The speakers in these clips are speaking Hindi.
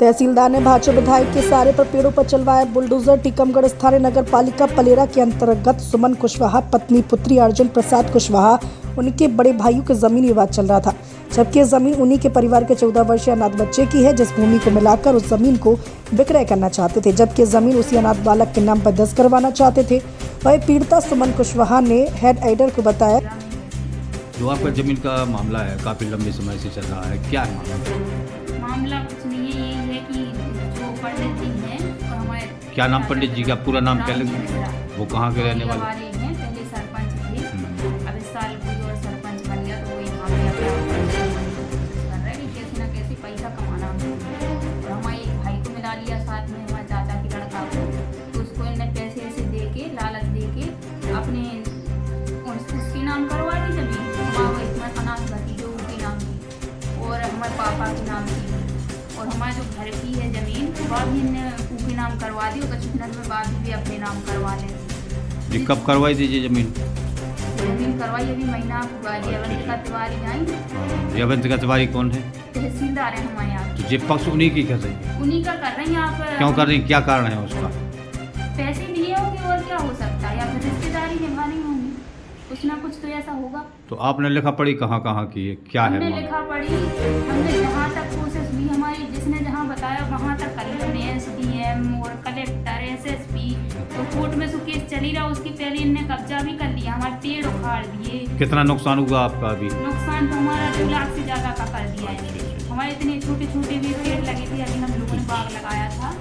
तहसीलदार ने भाजपा विधायक के सारे पर पेड़ों पर चलवाया बुलडोजर। टीकमगढ़ स्थानीय नगर पालिका पलेरा के अंतर्गत सुमन कुशवाहा पत्नी पुत्री अर्जुन प्रसाद कुशवाहा उनके बड़े भाइयों के जमीन विवाद चल रहा था, जबकि जमीन उन्हीं के परिवार के 14 वर्षीय अनाथ बच्चे की है, जिस भूमि को मिलाकर उस जमीन को विक्रय करना चाहते थे, जबकि जमीन उसी अनाथ बालक के नाम पर दर्ज करवाना चाहते थे। वही पीड़िता सुमन कुशवाहा ने हेड एडर को बताया, जो आपका जमीन का मामला है काफी लंबे समय से चल रहा है, क्या है मामला? कुछ नहीं है, यही है कि जो पंडित जी हैं और हमारे क्या नाम पंडित जी का पूरा नाम क्या लगे? वो कहाँ के रहने वाले हैं? पहले सरपंच थे, अब इस साल कोई और सरपंच बन गया तो वो यहाँ पे कर रहे हैं कि कैसे ना कैसे पैसा कमाना और हमारे एक भाई को मिला लिया साथ में हमारे चाचा की लड़का को, तो उसको इन्हें पैसे ऐसे दे के लालच दे के अपने उसके नाम करवा दी जमीन। हमारे इतना अनाथ भतीजों के नाम की और हमारे पापा के नाम की, और हमारे जो घर की है जमीन वह भी इन्हें उनके नाम करवा दी और कुछ दिन में बाद भी अपने नाम करवा लें। जी कब करवाई दीजिए जमीन करवाई अभी महीना हुआ। अवंतिका तिवारी आई। अवंतिका तिवारी कौन है? तहसीलदार है हमारे यहाँ। तो जे पक्ष उन्हीं की कर रही है? उन्हीं का कर रही हैं आप। क्यों कर रही, क्या कारण है उसका? पैसे दिए होंगे और क्या हो सकता है, या फिर रिश्तेदारी निभानी होंगी, कुछ ना कुछ तो ऐसा होगा। तो आपने लिखा पढ़ी कहाँ की है, क्या है? हमने लिखा पढ़ी, हमने जहाँ तक कोशिश ली हमारी, जिसने जहाँ बताया वहाँ तक कर ली। SDM और कलेक्टर SSP तो कोर्ट में जो केस चली रहा उसकी पहले इनने कब्जा भी कर लिया, हमारे पेड़ उखाड़ दिए। कितना नुकसान हुआ आपका अभी? नुकसान तो हमारा 2 लाख से ज़्यादा का कर दिया है। हमारे इतने छोटे छोटे भी पेड़ लगे थे, अभी हम लोगों ने बाग लगाया था,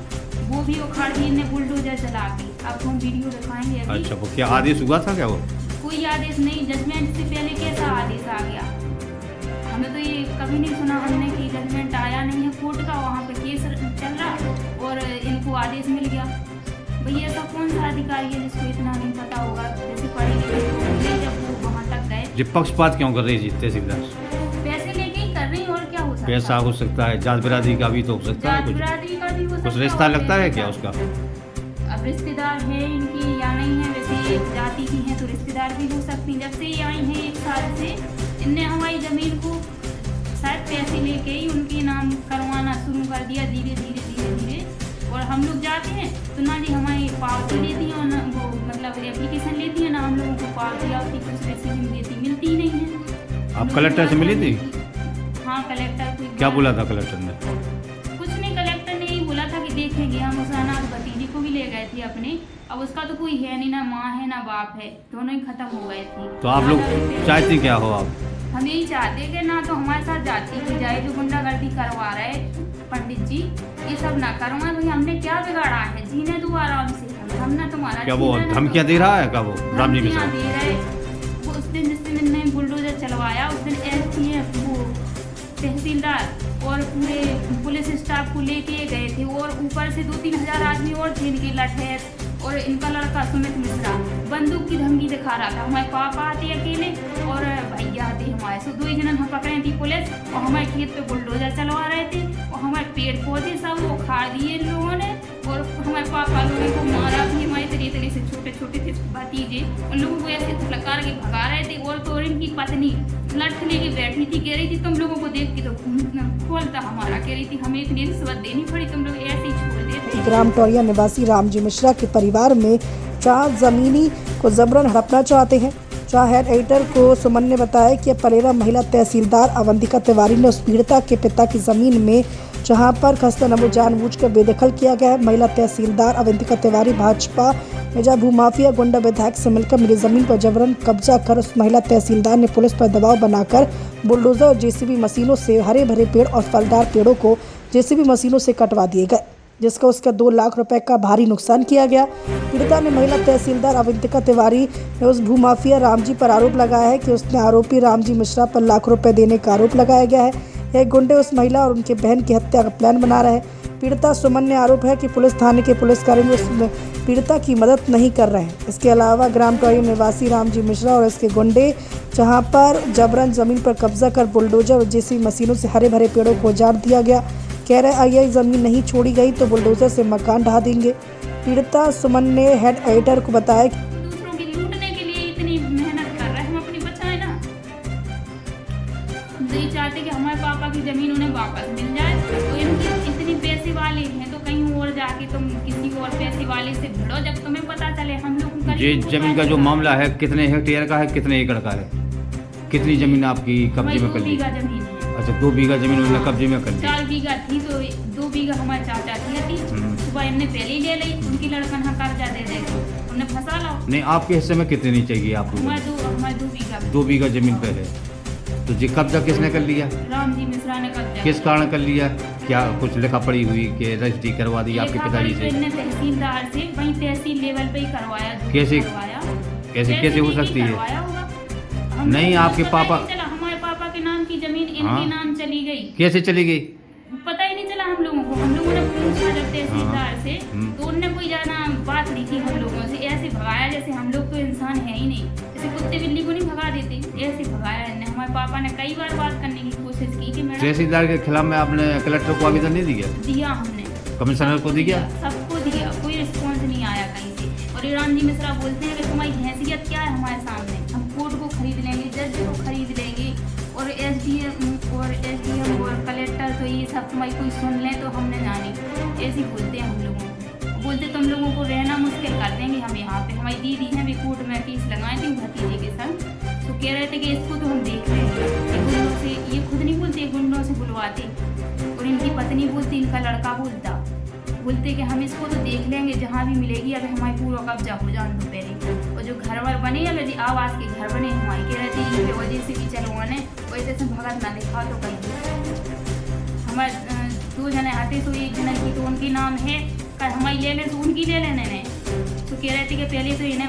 वो भी उखाड़ दिए इनने बुलडोजर चला के। आपको हम वीडियो दिखाएंगे अभी। अच्छा, वो क्या आदेश हुआ था क्या? वो कोई आदेश नहीं, जजमेंट से पहले कैसा आदेश आ गया? हमें तो ये कभी नहीं सुना हमने कि जजमेंट आया नहीं है कोर्ट का, वहाँ पे केस चल रहा और इनको आदेश मिल गया। भैया ऐसा कौन सा अधिकारी है जिसको इतना नहीं पता होगा? जैसे पढ़े लिखे जब वो वहाँ तक गए। जी पक्षपात क्यों कर रही जी तहसीलदार? पैसे लेके ही कर रही है और क्या हो सकता है? पैसा हो सकता है, जात बिरादरी का भी तो हो सकता है, जात बिरादरी का भी हो सकता है। कुछ रिश्ता लगता है क्या उसका? अब रिश्तेदार है इनकी या नहीं है, वैसे जाति की हैं तो रिश्तेदार भी हो सकती हैं। जब से ये आई हैं 1 साल से इनने हमारी ज़मीन को शायद पैसे लेके ही उनके नाम करवाना शुरू कर दिया, धीरे धीरे धीरे धीरे। और हम लोग जाते हैं तो ना जी हमारी पावती लेती है और ना वो मतलब एप्लीकेशन लेती है, ना हम लोगों को पावती आती कुछ रेसिडेंट देती, मिलती ही नहीं है। आप कलेक्टर से मिली थी? हाँ, कलेक्टर को। क्या बोला था कलेक्टर ने? कुछ नहीं, कलेक्टर ने यही बोला था कि देखेंगे। हम उस अनाथ भतीजे को भी ले गए थे अपने, अब उसका तो कोई है नहीं, ना माँ है ना बाप है, दोनों ही खत्म हो गए थे। तो आप लोग चाहती क्या हो? आप हम यही चाहते कि ना तो हमारे साथ जाति की जाए, जो गुंडागर्दी करवा रहे पंडित जी ये सब ना करवाए। भाई हमने क्या बिगाड़ा है? जीने दो आराम से, हम ना तुम्हारा क्या वो धमकियाँ दे रहा है? क्या वो रामजी मिश्रा दे रहे? वो उस दिन जिस दिन इन्होंने बुलडोजर चलवाया उस दिन SDM वो तहसीलदार और पूरे पुलिस स्टाफ को लेके गए थे, और ऊपर से 2-3 हज़ार आदमी और थे इनके लठेर, और इनका लड़का सुमित मिश्रा बंदूक की धमकी दिखा रहा था। हमारे पापा आते अकेले और भैया आते हमारे, सो 2 ही जन हम पकड़े थी पुलिस, और हमारे खेत पे बुलडोजर चलवा रहे थे, और हमारे पेड़ पौधे सब उखाड़ दिए इन लोगों ने, और हमारे पापा लोगों को मारा भी। हमारे तरीके से छोटे छोटे थे भतीजे, उन लोगों को ऐसे लकार के भगा रहे थे, और तो इनकी पत्नी लठ लेके बैठी थी, कह रही थी तुम लोगों को देख के तो खोलता हमारा, कह रही थी हमें इतनी रिश्वत देनी पड़ी, तुम लोग ऐसे ही छोड़ देते। ग्राम टोरिया निवासी रामजी मिश्रा के परिवार में 4 जमीनी को जबरन हड़पना चाहते हैं। हेड एडिटर को सुमन ने बताया कि पलेरा महिला तहसीलदार अवंतिका तिवारी ने उस पीड़िता के पिता की जमीन में जहां पर खस्ता नमूद जानबूझकर बेदखल किया गया है। महिला तहसीलदार अवंतिका तिवारी भाजपा मेजा भूमाफिया गुंडा विधायक से मिलकर मेरी जमीन पर जबरन कब्जा कर उस महिला तहसीलदार ने पुलिस पर दबाव बनाकर बुलडोजर और JCB मशीनों से हरे भरे पेड़ और फलदार पेड़ों को JCB मशीनों से कटवा दिए गए, जिसका उसका 2 लाख रुपए का भारी नुकसान किया गया। पीड़िता ने महिला तहसीलदार अवंतिका तिवारी ने उस भूमाफिया रामजी पर आरोप लगाया है कि उसने आरोपी रामजी मिश्रा पर लाख रुपए देने का आरोप लगाया गया है। यह गुंडे उस महिला और उनके बहन की हत्या का प्लान बना रहे हैं। पीड़िता सुमन ने आरोप है कि पुलिस थाने के पुलिसकर्मी उस पीड़िता की मदद नहीं कर रहे हैं। इसके अलावा ग्राम टोरिया निवासी रामजी मिश्रा और इसके गुंडे जहां पर जबरन जमीन पर कब्जा कर बुलडोजर और JCB मशीनों से हरे भरे पेड़ों को उजाड़ दिया गया। कह रहे अगर जमीन नहीं छोड़ी गई तो बुलडोजर से मकान ढहा देंगे। पीड़िता सुमन ने हेड एडिटर को बताया कि दूसरों की लूटने के लिए इतनी मेहनत कर रहे हैं, हम अपनी बचाएं ना। हम यही चाहते कि हमारे पापा की जमीन उन्हें वापस मिल जाए, तो इनकी इतनी पैसे जाके तुम किसी और पैसे वाले से भिड़ो, जब तुम्हें पता चले। हम लोग ये जमीन का जो मामला है कितने हेक्टेयर का है, कितने एकड़ का है, कितनी जमीन आपकी कब्जे में कर ली? 2 बीघा जमीन है। अच्छा 2 बीघा जमीन उन्होंने कब्जे में कर ली। 4 बीघा थी तो 2 बीघा हमारे चाचा थी। सुबह इनने पहले ही ले ली, उनकी लड़कन हाँ कर्जा दे दे उन्हें फंसा लो। नहीं आपके हिस्से में कितनी चाहिए आपको? हमारे 2 बीघा 2 बीघा जमीन पे है। तो जी कब्जा किसने कर लिया? राम जी मिश्रा ने कब्जा। किस कारण कर लिया? क्या कुछ लिखा पड़ी हुई कि रजिस्ट्री करवा दी आपके पिताजी से? इनने तहसीलदार से वहीं तहसील लेवल पे ही करवाया। कैसे करवाया? कैसे हो सकती है? करवाया होगा। नहीं आपके पापा, हमारे पापा के नाम की जमीन इनके नाम चली गई। कैसे चली गई? पता ही नहीं चला हम लोगों को। हम लोगों ने पूछा जब तहसीलदार से तो उनने कोई ज्यादा बात नहीं की हम लोगों से। ऐसे भगाया जैसे हम लोग तो इंसान है ही नहीं, जैसे कुत्ते बिल्ली को नहीं भगा देते, ऐसे भगाया इन्हें। हमारे पापा ने कई बार बात करने की कोशिश की कि मैडम। तहसीलदार के खिलाफ में आपने कलेक्टर को आवेदन नहीं दिया? दिया हमने, कमिश्नर को दिया, सबको दिया, कोई रिस्पॉन्स नहीं आया कहीं से। और ये राम जी मिश्रा बोलते हैं कि तुम्हारी हैसियत क्या है हमारे सामने, हम कोर्ट को खरीद लेंगे, जज को खरीद लेंगे, और एसडीएम और कलेक्टर तो ये सब तुम्हारी कोई सुन ले तो हमने जानी। ऐसे बोलते हैं हम लोगों को, बोलते तुम लोगों को रहना मुश्किल कर देंगे हम यहाँ पे। हमारी दीदी है भी कोर्ट में केस लगाए थे भतीजे के संग, तो कह रहे थे कि इसको तो हम देख रहे हैं। गुंडों से, ये खुद नहीं बोलते, गुंडों से बुलवाते, और इनकी पत्नी बोलती, इनका लड़का बोलते कि हम इसको तो देख लेंगे जहाँ भी मिलेगी, अगर हमारी पूरा कब्जा हो जाए तो पहले। और जो घर वर बने, अगर आवास के घर बने हमारी, कह रहे थे इनकी वजह से भी चलवाने, वैसे से भगत ना दिखा तो कहीं। हमारे 2 जने आते तो एक जने की तो उनके नाम है, कल हमारी ले लें तो उनकी ले लेने ने। तो कह रहे थे कि पहले तो इन्हें